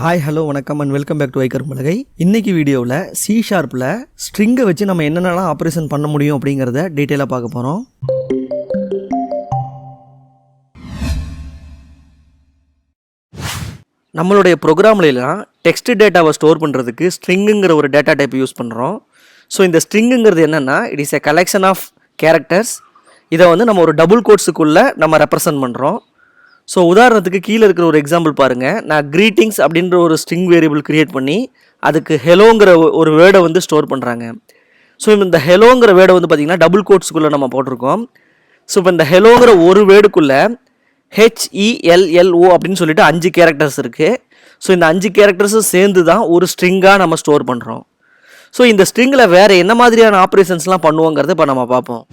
Hi hello வணக்கம் and welcome back to iKarumpalagai. இன்னைக்கு வீடியோவில் C#ல் ஸ்ட்ரிங்கை வச்சு நம்ம என்னென்னலாம் ஆப்ரேஷன் பண்ண முடியும் அப்படிங்கிறத டீட்டெயிலாக பார்க்க போகிறோம். நம்மளுடைய ப்ரோக்ராம்லாம் டெக்ஸ்ட் டேட்டாவை ஸ்டோர் பண்ணுறதுக்கு ஸ்ட்ரிங்குங்கிற ஒரு டேட்டா டைப் யூஸ் பண்ணுறோம். ஸோ இந்த ஸ்ட்ரிங்குங்கிறது என்னென்னா it is a collection of characters. இதை நம்ம ஒரு டபுள் கோட்ஸுக்குள்ளே நம்ம ரெப்ரசன்ட் பண்ணுறோம். ஸோ உதாரணத்துக்கு கீழே இருக்கிற ஒரு எக்ஸாம்பிள் பாருங்கள். நான் க்ரீட்டிங்ஸ் அப்படின்ற ஒரு ஸ்ட்ரிங் வேரியபிள் க்ரியேட் பண்ணி அதுக்கு ஹெலோங்கிற ஒரு வேர்டை ஸ்டோர் பண்ணுறாங்க. ஸோ இந்த ஹெலோங்கிற வேர்டை பார்த்திங்கன்னா டபுள் கோட்ஸுக்குள்ளே நம்ம போட்டிருக்கோம். ஸோ இப்போ இந்த ஹெலோங்கிற ஒரு வேர்டுக்குள்ளே HELLO அப்படின்னு சொல்லிட்டு 5 கேரக்டர்ஸ் இருக்குது. ஸோ இந்த 5 கேரக்டர்ஸும் சேர்ந்து தான் ஒரு ஸ்ட்ரிங்காக நம்ம ஸ்டோர் பண்ணுறோம். ஸோ இந்த ஸ்ட்ரிங்கில் வேறு என்ன மாதிரியான ஆப்ரேஷன்ஸ்லாம் பண்ணுவோங்கிறத இப்போ நம்ம பார்ப்போம்.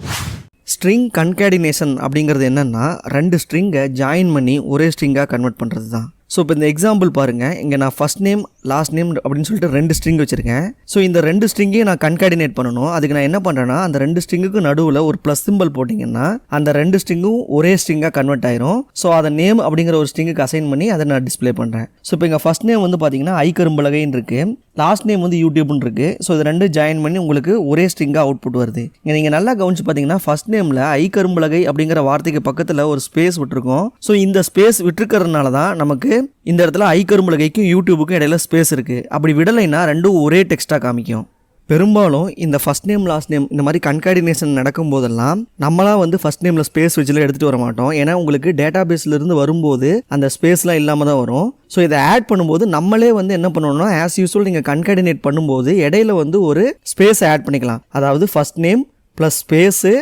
ஸ்ட்ரிங் கன்கேடினேஷன் அப்படிங்கிறது என்னென்னா 2 ஸ்ட்ரிங்கை ஜாயின் பண்ணி ஒரே ஸ்ட்ரிங்காக கன்வெர்ட் பண்ணுறது தான். ஸோ இப்போ இந்த எக்ஸாம்பிள் பாருங்கள். இங்கே நான் ஃபஸ்ட் நேம் லாஸ்ட் நேம் அப்படின்னு சொல்லிட்டு 2 ஸ்ட்ரிங் வச்சுருக்கேன். ஸோ இந்த 2 ஸ்ட்ரிங்கையும் நான் கன்கேடினேட் பண்ணணும். அதுக்கு நான் என்ன பண்ணுறேன்னா அந்த 2 ஸ்ட்ரிங்குக்கு நடுவில் ஒரு ப்ளஸ் சிம்பிள் போட்டிங்கன்னா அந்த 2 ஸ்ட்ரிங்கும் ஒரே ஸ்ட்ரிங்காக கன்வெர்ட் ஆயிரும். ஸோ அதை நேம் அப்படிங்கிற ஒரு ஸ்ட்ரிங்குக்கு அசைன் பண்ணி அதை நான் டிஸ்பிளே பண்ணுறேன். ஸோ இப்போ இங்கே ஃபஸ்ட் நேம் பார்த்தீங்கன்னா iKarumpalagaiன்னு இருக்குது, லாஸ்ட் நேம் யூடியூப்னு இருக்குது. ஸோ இது 2 ஜாயின் பண்ணி உங்களுக்கு ஒரே ஸ்ட்ரிங்காக அவுட்புட் வருது. இங்கே நீங்கள் நல்லா கவனிச்சு பார்த்தீங்கன்னா ஃபஸ்ட் நேமில் iKarumpalagai அப்படிங்கிற வார்த்தைக்கு பக்கத்தில் ஒரு ஸ்பேஸ் விட்டுருக்கோம். ஸோ இந்த ஸ்பேஸ் விட்டுருக்கிறதுனால தான் நமக்கு இந்த இடத்துல iKarumpalagaiக்கும் யூடியூபுக்கும் இடையில ஸ்பேஸ் இருக்குது. அப்படி விடலைன்னா ரெண்டும் ஒரே டெக்ஸ்ட்டாக காமிக்கும். பெரும்பாலும் இந்த ஃபஸ்ட் நேம் லாஸ்ட் நேம் இந்த மாதிரி கன்காடினேஷன் நடக்கும் போதெல்லாம் நம்மளாம் ஃபஸ்ட் நேமில் ஸ்பேஸ் வச்சுலாம் எடுத்துகிட்டு வர மாட்டோம். ஏன்னா உங்களுக்கு டேட்டா பேஸ்லேருந்து வரும்போது அந்த ஸ்பேஸ்லாம் இல்லாமல் தான் வரும். ஸோ இதை ஆட் பண்ணும்போது நம்மளே என்ன பண்ணணும்னா ஆஸ் யூஸ்வல் நீங்கள் கன்காடினேட் பண்ணும்போது இடையில ஒரு ஸ்பேஸ் ஆட் பண்ணிக்கலாம். அதாவது first name plus space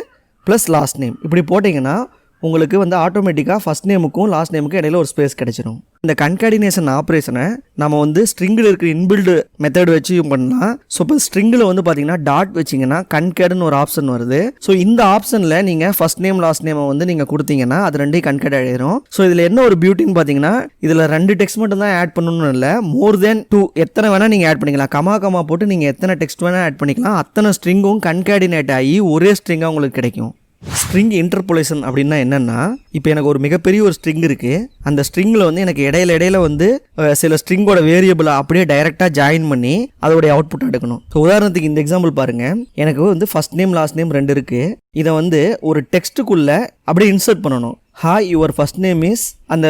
plus last name இப்படி போட்டிங்கன்னா உங்களுக்கு ஆட்டோமேட்டிக்காக ஃபஸ்ட் நேமுக்கும் லாஸ்ட் நேமுக்கும் இடையில ஒரு ஸ்பேஸ் கிடைச்சிடும். இந்த கன்காடினேஷன் ஆப்ரேஷனை நம்ம ஸ்ட்ரிங்கில் இருக்கிற இன்பில்டு மெத்தட் வச்சு பண்ணலாம். ஸோ இப்போ ஸ்ட்ரிங்கில் பார்த்தீங்கன்னா டாட் வச்சிங்கன்னா கன்கேடுன்னு ஒரு ஆப்ஷன் வருது. ஸோ இந்த ஆப்ஷனில் நீங்கள் ஃபஸ்ட் நேம் லாஸ்ட் நேமை நீங்கள் கொடுத்தீங்கன்னா அது 2 கன்கேட் ஆகிடும். ஸோ இதில் என்ன ஒரு பியூட்டின்னு பார்த்தீங்கன்னா இதில் 2 டெக்ஸ்ட் மட்டும் தான் ஆட் பண்ணணும்னு இல்லை, மோர் தென் 2 எத்தனை வேணால் நீங்கள் ஆட் பண்ணிக்கலாம். கமா போட்டு நீங்கள் எத்தனை டெக்ஸ்ட் வேணால் ஆட் பண்ணிக்கலாம். அத்தனை ஸ்ட்ரிங்கும் கன்காடினேட் ஆகி ஒரே ஸ்ட்ரிங்காக உங்களுக்கு கிடைக்கும். ஸ்ட்ரிங் இன்டர்போலேஷன் அப்படின்னா என்னென்னா இப்போ எனக்கு ஒரு மிகப்பெரிய ஒரு ஸ்ட்ரிங் இருக்குது. அந்த ஸ்ட்ரிங்கில் எனக்கு இடையில சில ஸ்ட்ரிங்கோட வேரியபிளை அப்படியே டைரெக்டாக ஜாயின் பண்ணி அதோடைய அவுட்புட் எடுக்கணும். ஸோ உதாரணத்துக்கு இந்த எக்ஸாம்பிள் பாருங்கள். எனக்கு ஃபஸ்ட் நேம் லாஸ்ட் நேம் 2 இருக்குது. இதை ஒரு டெக்ஸ்ட்டுக்குள்ளே அப்படியே இன்சர்ட் பண்ணணும். Hi your first name is, அந்த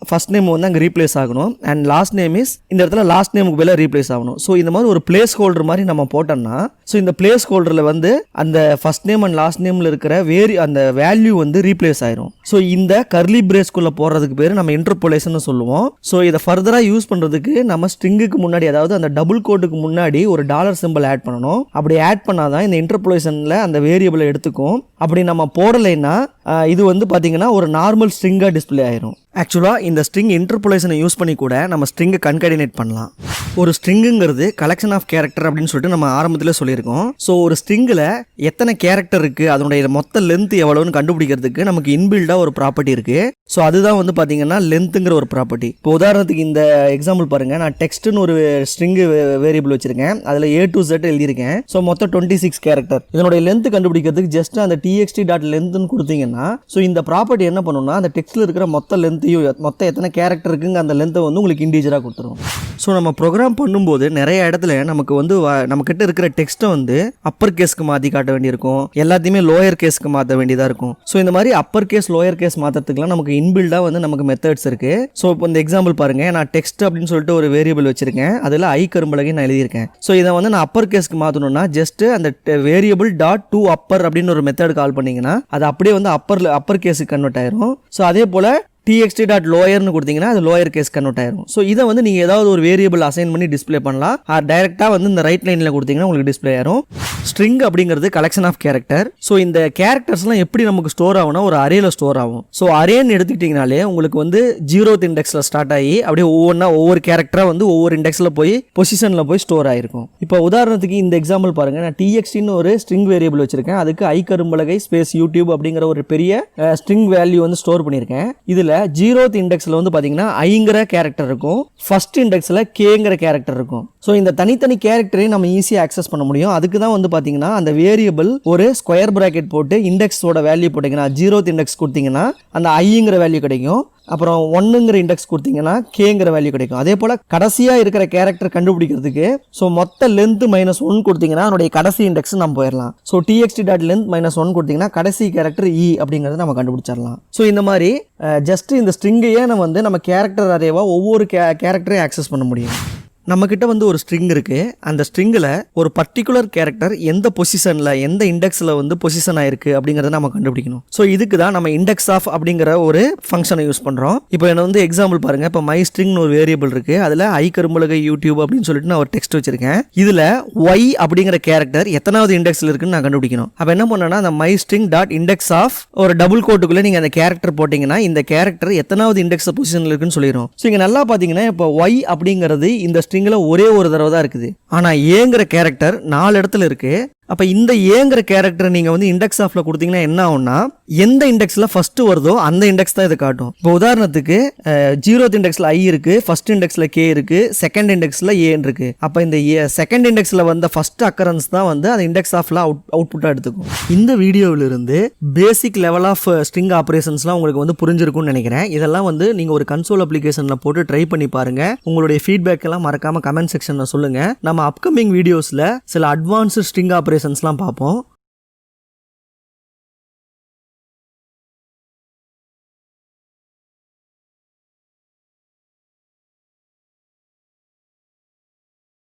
ஃபஸ்ட் நேம் அங்கே ரீப்ளேஸ் ஆகணும். அண்ட் லாஸ்ட் நேம் இஸ் இந்த இடத்துல லாஸ்ட் நேமுக்கு பதிலாக ரீப்ளேஸ் ஆகணும். ஸோ இந்த மாதிரி ஒரு பிளேஸ் ஹோல்டர் மாதிரி நம்ம போட்டோம்னா ஸோ இந்த பிளேஸ் ஹோல்டரில் அந்த ஃபஸ்ட் நேம் அண்ட் லாஸ்ட் நேமில் இருக்கிற அந்த வேல்யூ ரீப்ளேஸ் ஆயிரும். ஸோ இந்த கர்லி பிரேஸ்குள்ளே போடுறதுக்கு பேர் நம்ம இன்டர்போலேஷன் சொல்லுவோம். ஸோ இதை ஃபர்தராக யூஸ் பண்ணுறதுக்கு நம்ம ஸ்ட்ரிங்குக்கு முன்னாடி அதாவது அந்த டபுள் கோட்டுக்கு முன்னாடி ஒரு டாலர் சிம்பிள் ஆட் பண்ணணும். அப்படி ஆட் பண்ணாதான் இந்த இன்டர்போலேஷனில் அந்த வேரியபிளை எடுத்துக்கும். அப்படி நம்ம போடலைன்னா இது பார்த்தீங்கன்னா ஒரு நார்மல் ஸ்ட்ரிங்காக டிஸ்பிளே ஆயிரும். ஆக்சுவலாக இந்த ஸ்ட்ரிங் இன்டர்போலேஷனை யூஸ் பண்ணி கூட நம்ம ஸ்ட்ரிங்கை கன்காடினேட் பண்ணலாம். ஒரு ஸ்ட்ரிங்குங்கிறது கலெக்ஷன் ஆஃப் கேரக்டர் அப்படின்னு சொல்லிட்டு நம்ம ஆரம்பத்தில் சொல்லியிருக்கோம். ஸோ ஒரு ஸ்ட்ரிங்கில் எத்தனை கேரக்டர் இருக்குது அதனுடைய மொத்த லென்த் எவ்வளோன்னு கண்டுபிடிக்கிறதுக்கு நமக்கு இன்பில்டாக ஒரு ப்ராப்பர்ட்டி இருக்குது. ஸோ அதுதான் பார்த்தீங்கன்னா லென்த்துங்கிற ஒரு ப்ராப்பர்ட்டி. இப்போ உதாரணத்துக்கு இந்த எக்ஸாம்பிள் பாருங்கள். நான் டெக்ஸ்ட்னு ஒரு ஸ்ட்ரிங்கு வேரியபிள் வச்சிருக்கேன். அதில் A to Z எழுதியிருக்கேன். ஸோ மொத்தம் 26 கேரக்டர். இதனுடைய லென்த் கண்டுபிடிக்கிறதுக்கு ஜஸ்ட் அந்த txt.lengthன்னு கொடுத்தீங்கன்னா ஸோ இந்த ப்ராப்பர்ட்டி என்ன பண்ணுன்னா அந்த டெக்ஸ்ட்டில் இருக்கிற மொத்த லென்த்தையும் மொத்தம் எத்தனை கேரக்டர் இருக்குங்க அந்த லென்த்தை உங்களுக்கு இண்டிவிஜுவலாக கொடுத்துரும். ஸோ நம்ம ப்ரோக்ராம் பண்ணும்போது நிறைய இடத்துல நமக்கு நம்ம கிட்ட இருக்கிற டெக்ஸ்ட்டை அப்பர் கேஸ்க்கு மாற்றி காட்ட வேண்டியிருக்கும், எல்லாத்தையுமே லோயர் கேஸ்க்கு மாற்ற வேண்டியதாக இருக்கும். ஸோ இந்த மாதிரி அப்பர் கேஸ் லோயர் கேஸ் மாற்றத்துக்குலாம் நமக்கு இன்பில்டாக நமக்கு மெத்தட்ஸ் இருக்குது. ஸோ இப்போ இந்த எக்ஸாம்பிள் பாருங்கள். நான் டெக்ஸ்ட் அப்படின்னு சொல்லிட்டு ஒரு வேரியபிள் வச்சிருக்கேன். அதில் iKarumpalagaiன்னு நான் எழுதியிருக்கேன். ஸோ இதை நான் அப்பர் கேஸ்க்கு மாற்றணும்னா ஜஸ்ட் அந்த வேரியபிள் டாட் டு அப்பர் அப்படின்னு ஒரு மெத்தட் கால் பண்ணிங்கன்னா அது அப்படியே அப்பர் கேஸுக்கு கன்வெர்ட் ஆயிரும். ஸோ அதே போல் txt.lowerன்னு கொடுத்தீங்கன்னா அது லோயர் கேஸ் கன்வெர்ட் ஆயிரும். ஸோ இதை நீங்கள் ஏதாவது ஒரு வேரியபிள் அசைன் பண்ணி டிஸ்பிளே பண்ணலாம். டைரெக்டாக இந்த ரைட் லைனில் கொடுத்தீங்கன்னா உங்களுக்கு டிஸ்பிளே ஆயிரும். ஸ்ட்ரிங் அப்படிங்கிறது கலெக்ஷன் ஆஃப் கேரக்டர். ஸோ இந்த கேரக்டர்ஸ்லாம் எப்படி நமக்கு ஸ்டோர் ஆகும்னா ஒரு அரேல ஸ்டோர் ஆகும். ஸோ அரேன்னு எடுத்துக்கிட்டிங்கனாலே உங்களுக்கு 0th இண்டெக்ஸில் ஸ்டார்ட் ஆகி அப்படியே ஒவ்வொரு கேரக்டராக ஒவ்வொரு இண்டெக்ஸில் போய் பொசிஷனில் போய் ஸ்டோர் ஆகிருக்கும். இப்போ உதாரணத்துக்கு இந்த எக்ஸாம்பிள் பாருங்கள். நான் txtன்னு ஒரு ஸ்ட்ரிங் வேரியபிள் வச்சிருக்கேன். அதுக்கு iKarumpalagai ஸ்பேஸ் யூடியூப் அப்படிங்கிற ஒரு பெரிய ஸ்ட்ரிங் வேல்யூ ஸ்டோர் பண்ணியிருக்கேன். இதில் 0th இண்டெக்ஸில் பார்த்தீங்கன்னா ஐங்கிற கேரக்டர் இருக்கும், ஃபர்ஸ்ட் இண்டெக்ஸில் கேங்கிற கேரக்டர் இருக்கும். ஸோ இந்த தனித்தனி கேரக்டரையும் நம்ம ஈஸியாக ஆக்சஸ் பண்ண முடியும். அதுக்கு தான் பார்த்தீங்கன்னா அந்த வேரியபிள் ஒரு ஸ்கொயர் பிராக்கெட் போட்டு இண்டெக்ஸோட வேல்யூ போட்டிங்கன்னா 0th இண்டெக்ஸ் கொடுத்தீங்கன்னா அந்த ஐங்கிற வேல்யூ கிடைக்கும். அப்புறம் 1ங்கிற இண்டெக்ஸ் கொடுத்தீங்கன்னா கேங்கிற வேல்யூ கிடைக்கும். அதே போல் கடைசியாக இருக்கிற கேரக்டர் கண்டுபிடிக்கிறதுக்கு ஸோ மொத்த லென்த் -1 கொடுத்தீங்கன்னா அதனுடைய கடைசி இண்டெக்ஸ் நம்ம போயிடலாம். ஸோ txt.length -1 கொடுத்தீங்கன்னா கடைசி கேரக்டர் E அப்படிங்கிறத நம்ம கண்டுபிடிச்சிடலாம். ஸோ இந்த மாதிரி ஜஸ்ட் இந்த ஸ்ட்ரிங்கையே நம்ம கேரக்டர் அரேவாக ஒவ்வொரு கேரக்டரையும் ஆக்சஸ் பண்ண முடியும். நம்மக்கிட்ட வந்து ஒரு ஸ்ட்ரிங் இருக்குது. அந்த ஸ்ட்ரிங்கில் ஒரு பர்டிகுலர் கேரக்டர் எந்த பொசிஷனில் எந்த இண்டெக்ஸில் வந்து பொசிஷன் ஆயிருக்கு அப்படிங்கிறத நம்ம கண்டுபிடிக்கணும். ஸோ இதுக்கு தான் நம்ம இண்டெக்ஸ் ஆஃப் அப்படிங்கிற ஒரு ஃபங்க்ஷனை யூஸ் பண்ணுறோம். இப்போ என்ன வந்து எக்ஸாம்பிள் பாருங்கள். இப்போ மை ஸ்ட்ரிங்னு ஒரு வேரியபிள் இருக்குது. அதில் iKarumpalagai யூடியூப் அப்படின்னு சொல்லிட்டு நான் ஒரு டெக்ஸ்ட் வச்சிருக்கேன். இதில் y அப்படிங்கிற கேரக்டர் எத்தனாவது இண்டெக்ஸில் இருக்குன்னு நான் கண்டுபிடிக்கணும். அப்போ என்ன பண்ணேன்னா அந்த my string dot index of ஒரு டபுள் கோட்டுக்குள்ளே நீங்கள் அந்த கேரக்டர் போட்டிங்கன்னா இந்த கேரக்டர் எத்தனாவது இண்டெக்ஸ் பொசிஷனில் இருக்குன்னு சொல்லிடும். ஸோ இங்கே நல்லா பார்த்தீங்கன்னா இப்போ y அப்படிங்கிறது இந்த ஸ்ட்ரிங்கில் ஒரே ஒரு தடவை தான் இருக்குது. ஆனால் ஏங்கிற கேரக்டர் 4 இடத்துல இருக்கு. அப்போ இந்த ஏங்கிற கேரக்டர் நீங்கள் வந்து இண்டெக்ஸ் ஆஃப்ல கொடுத்தீங்கன்னா என்ன ஆகும்னா எந்த இண்டெக்ஸில் ஃபர்ஸ்ட் வருதோ அந்த இண்டெக்ஸ் தான் இதை காட்டும். இப்போ உதாரணத்துக்கு 0th இண்டெக்ஸில் I இருக்கு, ஃபர்ஸ்ட் இண்டெக்ஸில் K இருக்கு, செகண்ட் இண்டெக்ஸில் ஏன் இருக்கு. அப்போ இந்த செகண்ட் இண்டெக்ஸில் வந்த ஃபர்ஸ்ட் அக்கரன்ஸ் தான் வந்து அந்த இண்டெக்ஸ் ஆஃப்ல அவுட்புட்டாக எடுத்துக்கும். இந்த வீடியோவிலிருந்து பேசிக் லெவல் ஆஃப் ஸ்ட்ரிங் ஆப்ரேஷன்ஸ்லாம் உங்களுக்கு வந்து புரிஞ்சிருக்கும்னு நினைக்கிறேன். இதெல்லாம் வந்து நீங்கள் ஒரு கன்சோல் அப்ளிகேஷனில் போட்டு ட்ரை பண்ணி பாருங்க. உங்களுடைய ஃபீட்பேக் எல்லாம் மறக்காம கமெண்ட் செக்ஷனில் சொல்லுங்க. நம்ம அப்கமிங் வீடியோஸில் சில அட்வான்ஸ்டு ஸ்ட்ரிங் ஆப்ரேஷன்ஸ்லாம் பார்ப்போம்.